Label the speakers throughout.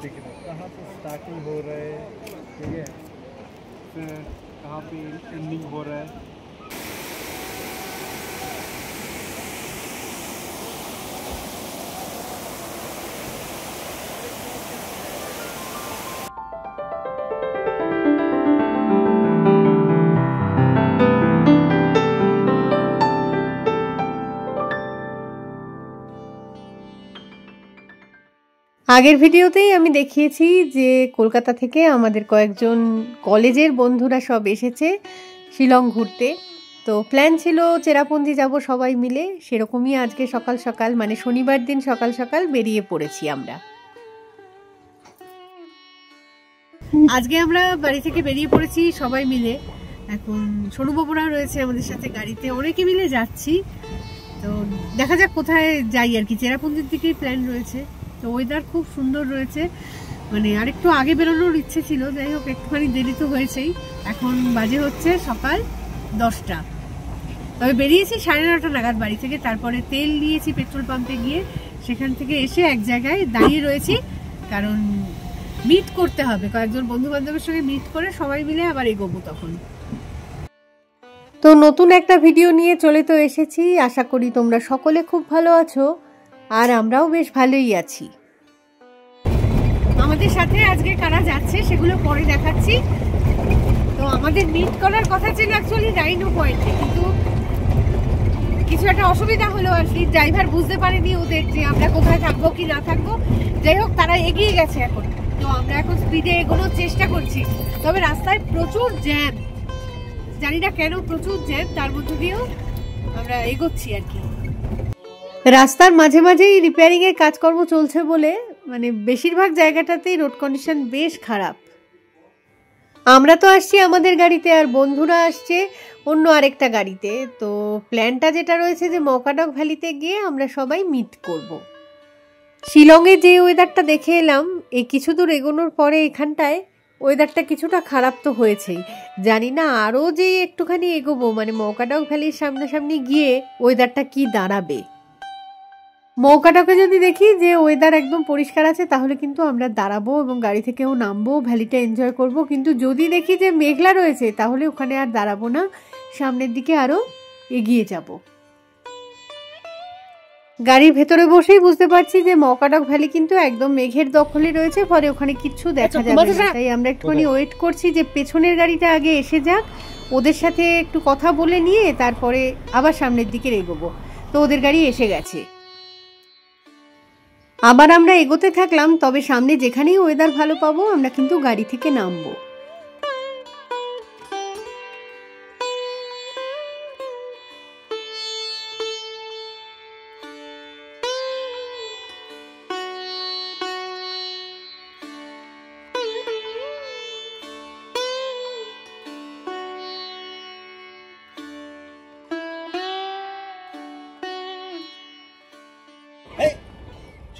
Speaker 1: दिख रहा है कहाँ से स्टार्टिंग हो रहा है, ठीक है, फिर कहाँ पे एंडिंग हो रहा है।
Speaker 2: আগের ভিডিওতেই আমি দেখিয়েছি যে কলকাতা থেকে আমাদের কয়েকজন কলেজের বন্ধুরা সব এসেছে শিলং ঘুরতে। তো প্ল্যান ছিল চেরাপুঞ্জি যাব সবাই মিলে, সেরকমই আজকে সকাল সকাল মানে শনিবার দিন সকাল সকাল বেরিয়ে পড়েছি আমরা। আজকে আমরা বাড়ি থেকে বেরিয়ে পড়েছি সবাই মিলে। এখন সনুবাবুরা রয়েছে আমাদের সাথে গাড়িতে, অনেকে মিলে যাচ্ছি। তো দেখা যাক কোথায় যাই আর কি, চেরাপুঞ্জির দিকেই প্ল্যান রয়েছে। তো ওয়েদার খুব সুন্দর রয়েছে, মানে আরেকটু আগে বেরোনোর ইচ্ছে ছিল, যাই হোক একটুখানি দেরি তো হয়েছেই। এখন বাজে হচ্ছে সকাল 10টা, তবে বেরিয়েছি 9:30 নাগাদ বাড়ি থেকে। তারপরে তেল নিয়েছি পেট্রোল পাম্পে গিয়ে, সেখান থেকে এসে এক জায়গায় দাঁড়িয়ে রয়েছি, কারণ মিট করতে হবে, কয়েকজন বন্ধু বান্ধবের সঙ্গে মিট করে সবাই মিলে আবার এগোবো তখন। তো নতুন একটা ভিডিও নিয়ে চলে তো এসেছি, আশা করি তোমরা সকলে খুব ভালো আছো, আর আমরাও বেশ ভালোই আছি। আমাদের সাথে আজকে কারা যাচ্ছে সেগুলো পরে দেখাচ্ছি। তো আমাদের মিট করার কথা ছিল অ্যাকচুয়ালি রাইনো পয়েন্টে, কিন্তু কিছু একটা অসুবিধা হলো আর কি, ড্রাইভার বুঝতে পারেনি ওদের যে আমরা কোথায় থাকবো কি না থাকবো। যাই হোক তারা এগিয়ে গেছে এখন, তো আমরা এখন স্পিডে এগোনোর চেষ্টা করছি। তবে রাস্তায় প্রচুর জ্যাম, জানি না কেন প্রচুর জ্যাম, তার মধ্যে দিয়েও আমরা এগোচ্ছি আর কি। রাস্তার মাঝে মাঝেই রিপেয়ারিং এর কাজকর্ম চলছে বলে মানে বেশিরভাগ জায়গাটাতেই রোড কন্ডিশন বেশ খারাপ। আমরা তো আসছি আমাদের গাড়িতে, আর বন্ধুরা আসছে অন্য আরেকটা গাড়িতে। তো প্ল্যানটা যেটা রয়েছে যে মকাডক ভ্যালিতে গিয়ে আমরা সবাই মিট করব। শিলংয়ে যে ওয়েদারটা দেখে এলাম, এই কিছু দূর এগোনোর পরে এখানটায় ওয়েদারটা কিছুটা খারাপ তো হয়েছেই, জানি না আরও যে একটুখানি এগোবো মানে মকাডক ভ্যালির সামনাসামনি গিয়ে ওয়েদারটা কি দাঁড়াবে। মৌকাটাকে যদি দেখি যে ওয়েদার একদম পরিষ্কার আছে তাহলে কিন্তু আমরা দাঁড়াবো এবং গাড়ি থেকেও নামবো, ভ্যালিটা এনজয় করব। কিন্তু যদি দেখি যে মেঘলা রয়েছে তাহলে ওখানে আর দাঁড়াবো না, সামনের দিকে আরো এগিয়ে যাব। গাড়ির ভেতরে বসেই বুঝতে পারছি যে মৌকাটক ভ্যালি কিন্তু একদম মেঘের দখলে রয়েছে, ফলে ওখানে কিচ্ছু দেখা যাবে না। তাই আমরা একটুখানি ওয়েট করছি যে পেছনের গাড়িটা আগে এসে যাক, ওদের সাথে একটু কথা বলে নিয়ে তারপরে আবার সামনের দিকে এগোবো। তো ওদের গাড়ি এসে গেছে, আবার আমরা এগোতে থাকলাম। তবে সামনে যেখানেই ওয়েদার ভালো পাবো আমরা কিন্তু গাড়ি থেকে নামবো।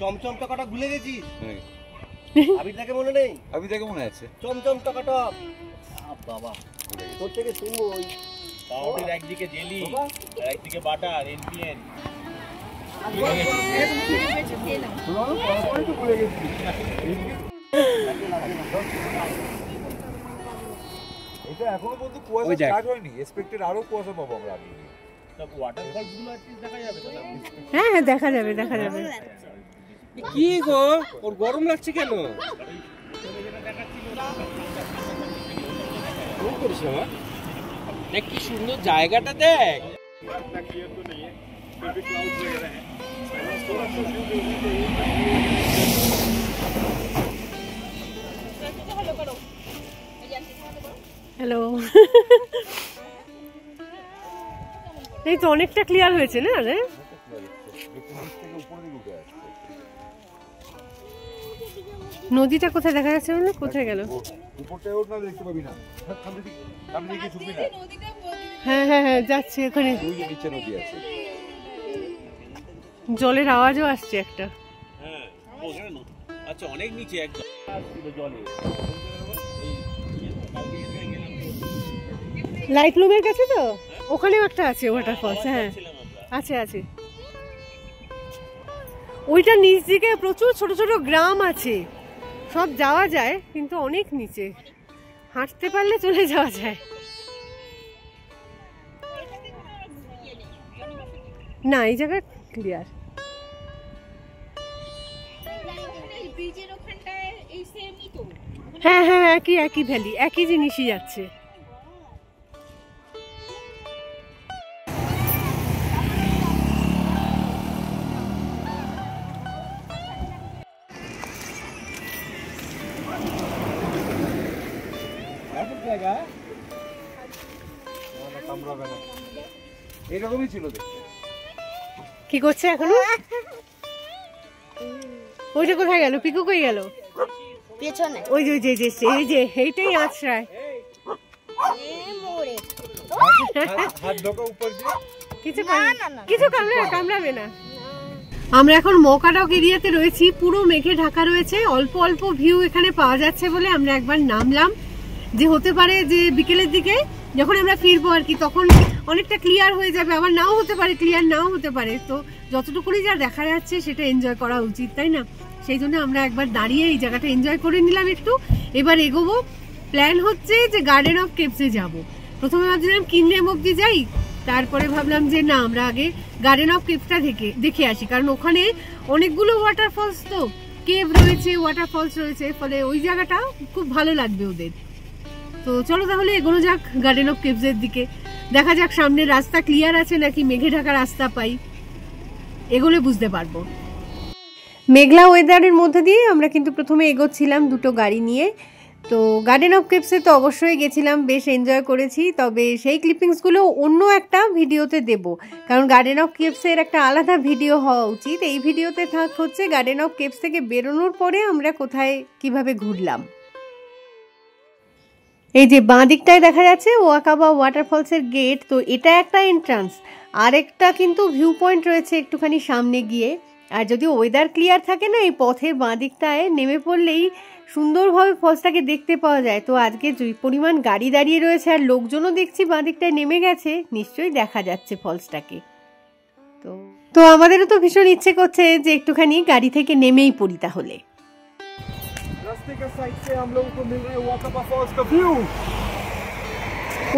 Speaker 3: চমচম টাকাটা ভুলে গেছিস? আবিরদাকে মনে নেই?
Speaker 4: আবিরদাকে মনে আছে।
Speaker 3: চমচম টাকাটা বাবা তোর থেকে শুনবো। ওই
Speaker 5: পাউডার একদিকে জেলি আর একদিকে বাটার এনপিএন।
Speaker 4: এটা এখনো পর্যন্ত কুয়াশা স্টার্ট হয়নি, এক্সপেক্টেড আরো কুয়াশা পাবো আমরা আগে।
Speaker 5: সব ওয়াটারফলস গুলো আছে দেখা যাবে তো?
Speaker 2: হ্যাঁ হ্যাঁ দেখা যাবে, দেখা যাবে।
Speaker 3: কি গো ওর গরম লাগছে কেন? দেখ কি সুন্দর জায়গাটা, দেখ।
Speaker 2: হ্যালো। এই তো অনেকটা ক্লিয়ার হয়েছে না রে? নদীটা কোথায় দেখা যাচ্ছে বলে? কোথায় গেল?
Speaker 4: উপরটায় ওঠ না, দেখতে পাবি না। সামনে দিকে ছুপবি না।
Speaker 2: হ্যাঁ হ্যাঁ হ্যাঁ যাচ্ছে ওখানে,
Speaker 4: ওই যে নিচে নদী আছে,
Speaker 2: জলের আওয়াজও আসছে একটা।
Speaker 5: হ্যাঁ আচ্ছা অনেক নিচে একদম জলে।
Speaker 2: লাইট লুমের কাছে তো ওখানেও একটা আছে ওয়াটারফলস। হ্যাঁ আছে আছে। ওইটা নিচ দিকে প্রচুর ছোট ছোট গ্রাম আছে, সব যাওয়া যায় কিন্তু অনেক নিচে, হাঁটতে পারলে চলে যাওয়া যায়। না এই জায়গা ক্লিয়ার। হ্যাঁ হ্যাঁ একই একই ভ্যালি, একই জিনিসই যাচ্ছে।
Speaker 4: এরকমই ছিল দেখতে।
Speaker 2: কি করছে এখনো? ওইটা কোথায় গেল? পিকু কই গেল?
Speaker 6: পেছনে
Speaker 2: ওই যে এই যে এইটাই আছড়ায়।
Speaker 4: হাত ঢোকা উপর দিয়ে।
Speaker 2: কিছু কামড়াবে না। আমরা এখন মকাটক এরিয়াতে রয়েছি, পুরো মেঘে ঢাকা রয়েছে, অল্প অল্প ভিউ এখানে পাওয়া যাচ্ছে বলে আমরা একবার নামলাম, যে হতে পারে যে বিকেলের দিকে যখন আমরা ফিরবো আর কি তখন অনেকটা ক্লিয়ার হয়ে যাবে, আবার নাও হতে পারে, ক্লিয়ার নাও হতে পারে। তো যতটুকুনি যা দেখা যাচ্ছে সেটা এনজয় করা উচিত, তাই না? সেই জন্য আমরা একবার দাঁড়িয়ে এই জায়গাটা এনজয় করে নিলাম একটু। এবার এগোবো। প্ল্যান হচ্ছে যে গার্ডেন অফ কেভসে যাব। প্রথমে ভাবছিলাম কিনলেম অব্দি যাই, তারপরে ভাবলাম যে না আমরা আগে গার্ডেন অফ কেভসটা দেখে আসি, কারণ ওখানে অনেকগুলো ওয়াটারফলস, তো কেভ রয়েছে, ওয়াটারফলস রয়েছে, ফলে ওই জায়গাটা খুব ভালো লাগবে ওদের। তো চলো তাহলে এগোনো যাক গার্ডেন অফ কেভসের দিকে। দেখা যাক সামনে রাস্তা ক্লিয়ার আছে নাকি মেঘে ঢাকা রাস্তা পাই, এগোলে বুঝতে পারবো। মেঘলা ওয়েদারের মধ্যে দিয়ে আমরা কিন্তু প্রথমে এগোচ্ছিলাম দুটো গাড়ি নিয়ে। তো গার্ডেন অফ কেভসে তো অবশ্যই গেছিলাম, বেশ এনজয় করেছি। তবে সেই ক্লিপিংসগুলো অন্য একটা ভিডিওতে দেব, কারণ গার্ডেন অফ কেভসের একটা আলাদা ভিডিও হওয়া উচিত। এই ভিডিওতে থাক হচ্ছে গার্ডেন অফ কেভস থেকে বেরোনোর পরে আমরা কোথায় কিভাবে ঘুরলাম। এই যে বাঁ দিকটায় দেখা যাচ্ছে ওয়াকাবা ওয়াটারফলসের গেট, তো এটা একটা এন্ট্রান্স, আর একটা কিন্তু ভিউ পয়েন্ট রয়েছে একটুখানি সামনে গিয়ে। আর যদি ওয়েদার ক্লিয়ার থাকে না, এই পথের বাঁ দিকটায় নেমে পড়লেই সুন্দরভাবে ফলসটাকে দেখতে পাওয়া যায়। তো আজকে যে পরিমাণ গাড়ি দাঁড়িয়ে রয়েছে আর লোকজনও দেখছি বাঁ দিকটায় নেমে গেছে, নিশ্চয়ই দেখা যাচ্ছে ফলসটাকে। তো আমাদেরও তো ভীষণ ইচ্ছে করছে যে একটুখানি গাড়ি থেকে নেমেই পড়ি তাহলে।
Speaker 4: रास्ते के साइड से हम लोगों को मिल रहा है वाकाबा फॉल्स का व्यू।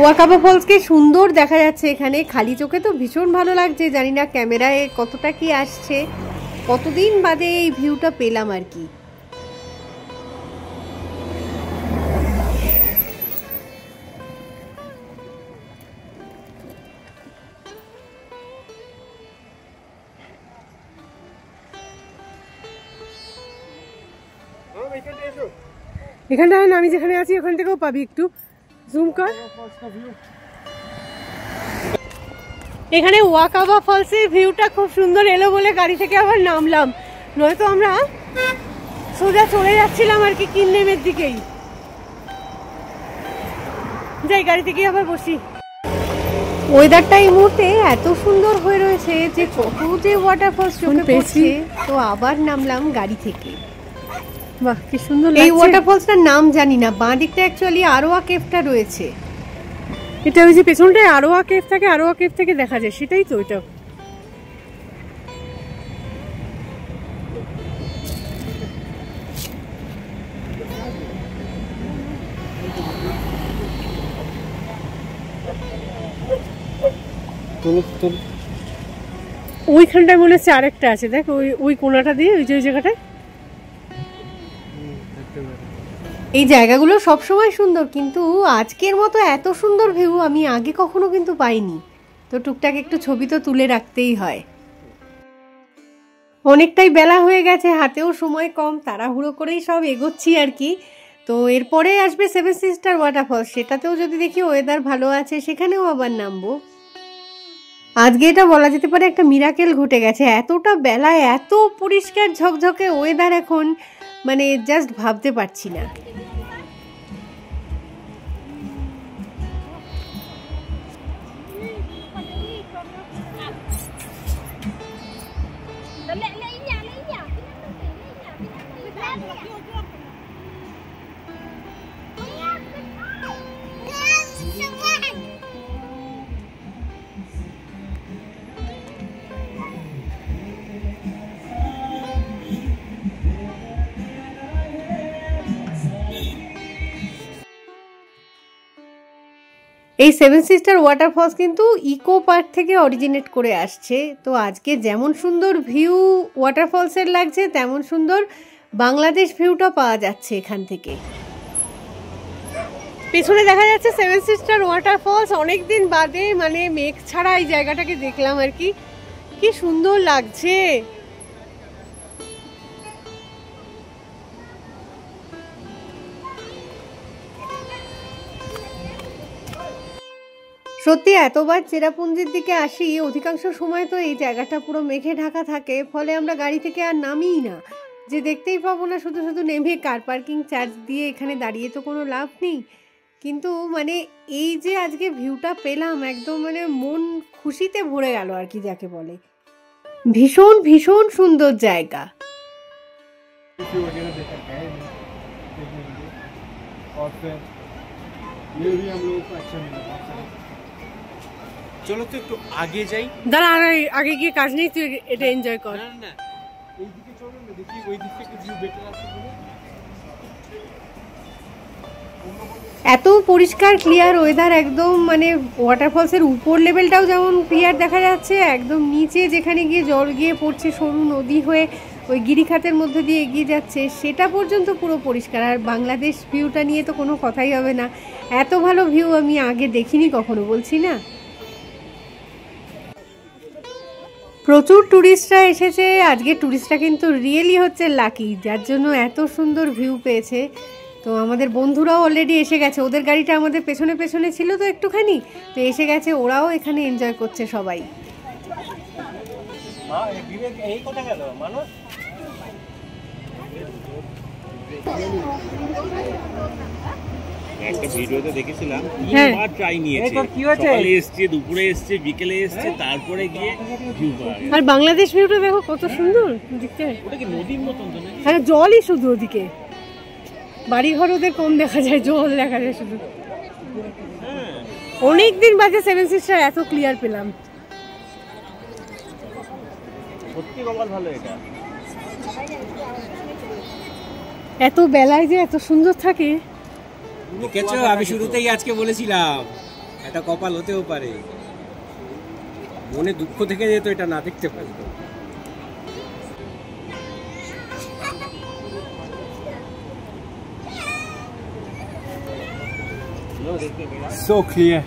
Speaker 2: ওয়াকাবা ফলসকে সুন্দর দেখা যাচ্ছে এখানে, খালি চোখে তো ভীষণ ভালো লাগছে। জানি না ক্যামেরায় কতটা কি আসছে, কতদিন বাদে এই ভিউটা পেলাম আর কি। এখানটায় আমি যেখানে আছি ওখান থেকেও পাবি, একটু জুম কর। এখানে ওয়াকাবা ফলসের ভিউটা খুব সুন্দর এলো বলে গাড়ি থেকে আবার নামলাম, নয়তো আমরা সোজা চলে যাচ্ছিলাম আর কি কিনলেমের দিকেই। যাই গাড়ি থেকে আবার বসি। ওয়েদারটা এই মুহূর্তে এত সুন্দর হয়ে রয়েছে যে কত যে ওয়াটারফলস চোখে পড়ছে, তো আবার নামলাম গাড়ি থেকে। বাহ কি সুন্দর লাগছে। এই ওয়াটারফলসটার নাম জানি না, বাঁ দিকটা অ্যাকচুয়ালি আরোয়া কেভটা রয়েছে। এটা ওই যে পেছনটায় আরোয়া কেভ থাকে, আরোয়া কেভ থেকে দেখা যায়, সেটাই তো ওইটা। ওইখানটায় মনে হচ্ছে আরেকটা আছে, দেখ ওই কোনাটা দিয়ে, ওই যে ওই জায়গাটায়। এই জায়গাগুলো সবসময় সুন্দর, কিন্তু আজকের মতো এত সুন্দর ভিউ আমি আগে কখনো কিন্তু পাইনি। তো টুকটাক একটু ছবি তো তুলে রাখতেই হয়। অনেকটাই বেলা হয়ে গেছে, হাতেও সময় কম, তাড়াহুড়ো করেই সব এগোচ্ছি আর কি। তো এরপরে আসবে সেভেন সিস্টার ওয়াটারফলস, সেটাতেও যদি দেখি ওয়েদার ভালো আছে সেখানেও আবার নামবো। আজকে এটা বলা যেতে পারে একটা মিরাকেল ঘটে গেছে, এতটা বেলায় এত পরিষ্কার ঝকঝকে ওয়েদার এখন, মানে জাস্ট ভাবতে পারছি না। এই সেভেন সিস্টার ওয়াটারফলস কিন্তু ইকো পার্ক থেকে অরিজিনেট করে আসছে। তো আজকে যেমন সুন্দর ভিউ ওয়াটারফলসের লাগছে, তেমন সুন্দর বাংলাদেশ ভিউটা পাওয়া যাচ্ছে এখান থেকে। পেছনে দেখা যাচ্ছে সেভেন সিস্টার ওয়াটারফলস। অনেকদিন বাদে মানে মেঘ ছাড়া এই জায়গাটাকে দেখলাম আর কি, কি সুন্দর লাগছে। সত্যি এতবার চেরাপুঞ্জির দিকে আসি, অধিকাংশ সময় তো এই জায়গাটা পুরো মেঘে ঢাকা থাকে, ফলে আমরা গাড়ি থেকে আর নামিই না, যে দেখতেই পাবো না, শুধু শুধু নেমে কার পার্কিং চার্জ দিয়ে এখানে দাঁড়িয়ে তো কোনো লাভ নেই। কিন্তু মানে এই যে আজকে ভিউটা পেলাম, একদম মানে মন খুশিতে ভরে গেল আর কি যাকে বলে। ভীষণ ভীষণ সুন্দর জায়গা।
Speaker 5: চলো তো একটু আগে যাই।
Speaker 2: দাঁড়া, আগে গিয়ে কাজ নেই, তুই এটা এনজয় কর।
Speaker 5: না
Speaker 1: এইদিকে চলুন না, দেখি ওই দিক থেকে ভিউ বেটার আছে বলে।
Speaker 2: এত পরিষ্কার ক্লিয়ার ওয়েদার, একদম মানে ওয়াটারফলসের উপর লেভেলটাও যেমন ক্লিয়ার দেখা যাচ্ছে, একদম নিচে যেখানে গিয়ে জল গিয়ে পড়ছে সরু নদী হয়ে ওই গিরিখাতের মধ্যে দিয়ে এগিয়ে যাচ্ছে, সেটা পর্যন্ত পুরো পরিষ্কার। আর বাংলাদেশ ভিউটা নিয়ে তো কোনো কথাই হবে না, এত ভালো ভিউ আমি আগে দেখিনি কখনো, বলছি না। প্রচুর ট্যুরিস্টরা এসেছে আজকে। ট্যুরিস্টরা কিন্তু রিয়েলি হচ্ছে লাকি, যার জন্য এত সুন্দর ভিউ পেয়েছে। তো আমাদের বন্ধুরাও অলরেডি এসে গেছে, ওদের গাড়িটা আমাদের পেছনে পেছনে ছিল তো একটুখানি, তো এসে গেছে, ওরাও এখানে এনজয় করছে সবাই।
Speaker 3: এই কথা গেল মানুষ
Speaker 5: একটা ভিডিওতে দেখেছিলাম,
Speaker 2: হ্যাঁ।
Speaker 5: তিনবার ট্রাই নিয়েছে। সকালে এসছে, দুপুরে এসছে, বিকেলে এসছে, তারপরে গিয়ে ভিউ পাওয়া গেছে।
Speaker 2: আর বাংলাদেশ ভিউটা দেখো কত সুন্দর দেখতে।
Speaker 5: ওটা কি নদীর মতন তো নাকি?
Speaker 2: হ্যাঁ, জলই শুধু ওদিকে, বাড়িঘর ওদের কম দেখা যায়, জল দেখা যায় শুধু। অনেকদিন বাদে সেভেন সিস্টার এত ক্লিয়ার পেলাম।
Speaker 3: সত্যি কপাল ভালো এটা।
Speaker 2: এত বেলায় যে এত সুন্দর থাকে।
Speaker 6: দেখেছো, আমি শুরুতেই আজকে বলেছিলাম এটা কপাল হতেও পারে, মনে দুঃখ থেকে যেত এটা না দেখতে পারতো।
Speaker 1: So clear,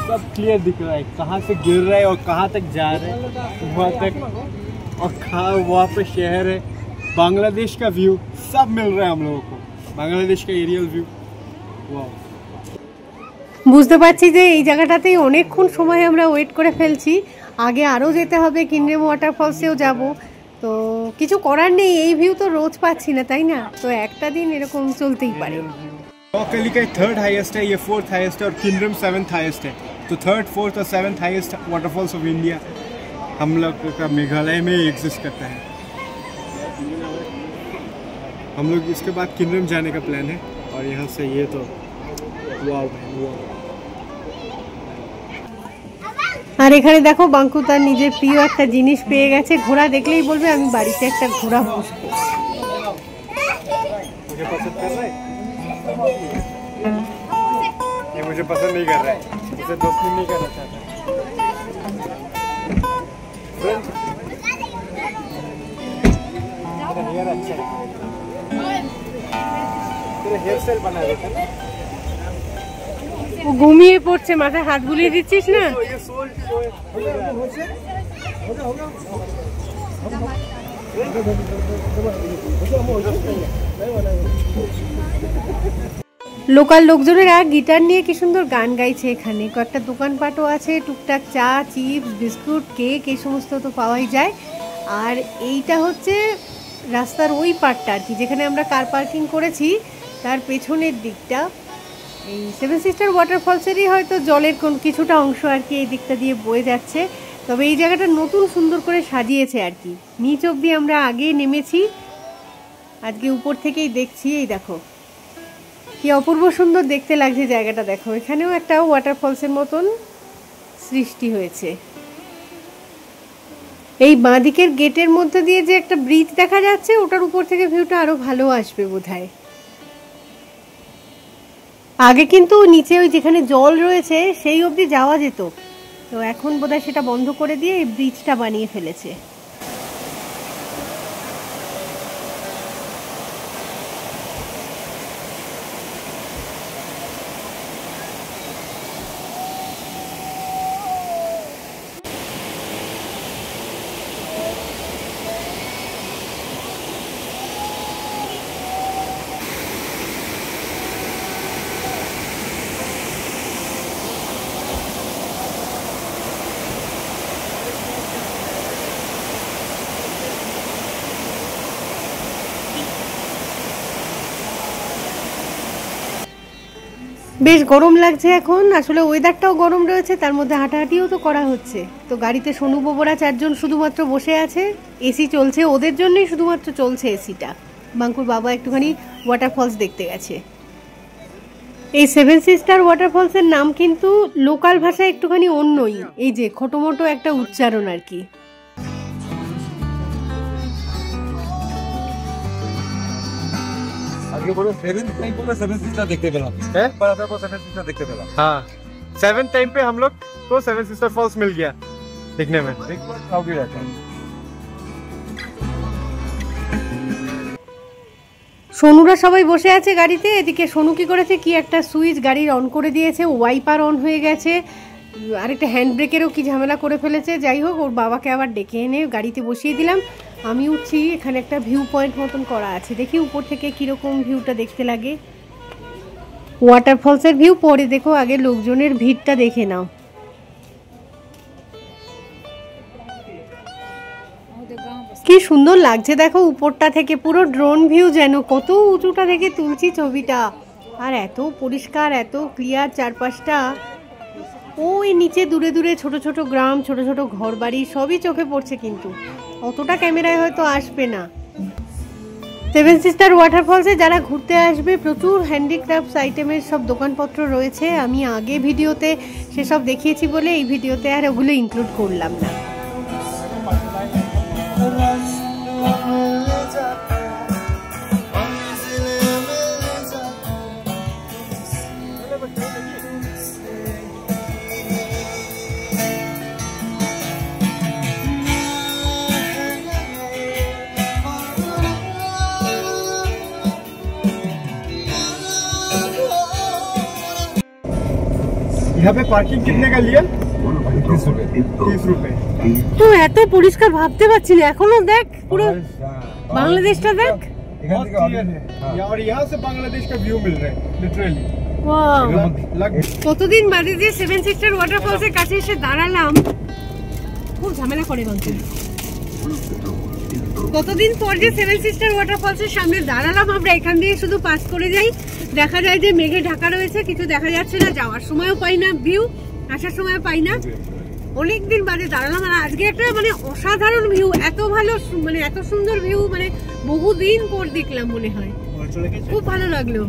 Speaker 1: सब क्लियर दिख रहा है, कहाँ से गिर रहा है और कहाँ तक जा रहा है, वहाँ तक, और कहाँ वहाँ पे शहर है, बांग्लादेश का व्यू सब मिल रहा है हम लोगों को, बांग्लादेश का एरियल व्यू। वाह,
Speaker 2: বুঝতে পারছি যে এই জায়গাটাতেই অনেকক্ষণ সময় আমরা ওয়েট করে ফেলছি। আগে আরও যেতে হবে, কিনরেম ওয়াটারফলসেও যাব। তো কিছু করার নেই, এই ভিউ তো রোজ পাচ্ছি না, তাই না? তো একটা দিন এরকম চলতেই পারে।
Speaker 1: नौकली थर्ड हाईएस्ट है, ये फोर्थ हाईएस्ट है, और किंडरम सेवन्थ हाईएस्ट है। तो थर्ड, फोर्थ और seventh highest waterfalls of India हम लोग का मेघालय में ही एग्जिस्ट करता है। हम लोग इसके बाद किंडरम जाने का प्लान है, और यहाँ से ये तो वाव है, वाव।
Speaker 2: আর এখানে দেখো বাঙ্কু তার নিজের প্রিয় একটা জিনিস পেয়ে গেছে। ঘোড়া দেখলেই বলবে আমি বাড়িতে একটা ঘোড়া পুষবো।
Speaker 1: मुझे पसंद कर रहा है, ये मुझे पसंद नहीं कर रहा है, इसे दोस्ती नहीं करना चाहता। तेरा हेयर अच्छा है, तेरा हेयर स्टाइल बना देता है।
Speaker 2: ও ঘুমিয়ে পড়ছে, মাথায় হাত বুলিয়ে দিচ্ছিস না?
Speaker 1: ये सोल
Speaker 2: লোকাল লোকজনেরা গিটার নিয়ে কি সুন্দর গান গাইছে। এখানে কয়েকটা দোকানপাটও আছে, টুকটাক চা, চিপস, বিস্কুট, কেক এই সমস্ত তো পাওয়াই যায়। আর এইটা হচ্ছে রাস্তার ওই পার্টটা আর কি, যেখানে আমরা কার পার্কিং করেছি তার পেছনের দিকটা। এই সেভেন সিস্টার ওয়াটারফলসেরই হয়তো জলের কোন কিছুটা অংশ আর কি এই দিকটা দিয়ে বয়ে যাচ্ছে। তবে এই জায়গাটা নতুন সুন্দর করে সাজিয়েছে আর কি। নিচ অব্দি আমরা আগে নেমেছি, আজকে উপর থেকেই দেখছি। এই দেখো কি অপূর্ব সুন্দর দেখতে লাগছে জায়গাটা। দেখো এখানেও একটা ওয়াটারফলসের মতন সৃষ্টি হয়েছে। এই বাঁদিকের গেটের মধ্যে দিয়ে যে একটা ব্রিজ দেখা যাচ্ছে, ওটার উপর থেকে ভিউটা আরো ভালো আসবে বোধহয়। আগে কিন্তু নিচে ওই যেখানে জল রয়েছে সেই অবধি যাওয়া যেত, তো এখন বোধহয় সেটা বন্ধ করে দিয়ে এই ব্রিজটা বানিয়ে ফেলেছে। বেশ গরম লাগছে এখন, আসলে ওয়েদারটাও গরম রয়েছে, তার মধ্যে হাঁটাহাঁটিও তো করা হচ্ছে। তো গাড়িতে সোনু বোবরা 4 জন শুধুমাত্র বসে আছে, এসি চলছে, ওদের জন্যই শুধুমাত্র চলছে এসিটা। বাঙ্কুর বাবা একটুখানি ওয়াটারফলস দেখতে গেছে। এই 7 সিস্টার ওয়াটারফলসের নাম কিন্তু লোকাল ভাষায় একটুখানি অন্যই, এই যে ছোটমোটো একটা উচ্চারণ আর কি।
Speaker 4: আজকে বলে 7th টাইম বলে 7 সিস্টার দেখতে পেলাম।
Speaker 1: हैं?
Speaker 4: पर आता को 7 सिस्टर देखते पेला।
Speaker 1: हाँ 7th टाइम पे हम लोग को 7 सिस्टर फॉल्स मिल गया दिखने में।
Speaker 4: एक बार खाओ भी रहता है।
Speaker 2: সোনুরা সবাই বসে আছে গাড়িতে, এদিকে সোনু কি করেছে, কি একটা সুইচ গাড়ির অন করে দিয়েছে, ওয়াইপার অন হয়ে গেছে, আরেকটা হ্যান্ড ব্রেকেরও কি ঝামেলা করে ফেলেছে। যাই হোক, ওর বাবাকে আবার ডেকে এনে গাড়িতে বসিয়ে দিলাম। আমি উঠছি, এখানে একটা ভিউ পয়েন্ট মতন করা আছে, দেখি উপর থেকে কিরকম ভিউটা দেখতে লাগে। ওয়াটারফলসের ভিউ পরে দেখো, আগে লোকজনের ভিড়টা দেখে নাও। কি সুন্দর লাগছে দেখো উপরটা থেকে, পুরো ড্রোন ভিউ, যেন কত উঁচুটা থেকে তুলছি ছবিটা, আর এত পরিষ্কার, এত ক্লিয়ার চারপাশটা। ওই নিচে দূরে দূরে ছোট ছোট গ্রাম, ছোট ছোট ঘর বাড়ি সবই চোখে পড়ছে, কিন্তু অতটা ক্যামেরায় হয়তো আসবে না। 7 সিস্টার ওয়াটারফলসে যারা ঘুরতে আসবে, প্রচুর হ্যান্ডিক্রাফটস আইটেমের সব দোকানপত্র রয়েছে। আমি আগে ভিডিওতে সেসব দেখিয়েছি বলে এই ভিডিওতে আর ওগুলো ইনক্লুড করলাম না।
Speaker 1: यहाँ पे पार्किंग कितने का लिया? 30 रुपए।
Speaker 2: তো এত পরিষ্কার ভাবতে পারছি না এখনো, দেখ পুরো বাংলাদেশটা দেখ।
Speaker 1: बहुत क्लियर है और यहाँ से बांग्लादेश का व्यू मिल रहा है लिटरली।
Speaker 2: কতদিন বাদে যে 7 সিস্টার ওয়াটারফলসের কাছে এসে দাঁড়ালাম, খুব ঝামেলা করে বাংলা। কতদিন পর যে 7 সিস্টার ওয়াটারফলসের সামনে দাঁড়ালাম আমরা, এখান দিয়ে শুধু পাস করে যাই, দেখা যায় যে মেঘে ঢাকা রয়েছে, কিছু দেখা যাচ্ছে না, যাওয়ার সময়ও পাই না ভিউ, আসার সময়ও পাই না। অনেকদিন বাদে দাঁড়ালাম, আর আজকে একটা মানে অসাধারণ ভিউ, এত ভালো, মানে এত সুন্দর ভিউ, মানে বহুদিন পর দেখলাম মনে হয়, খুব ভালো লাগলো।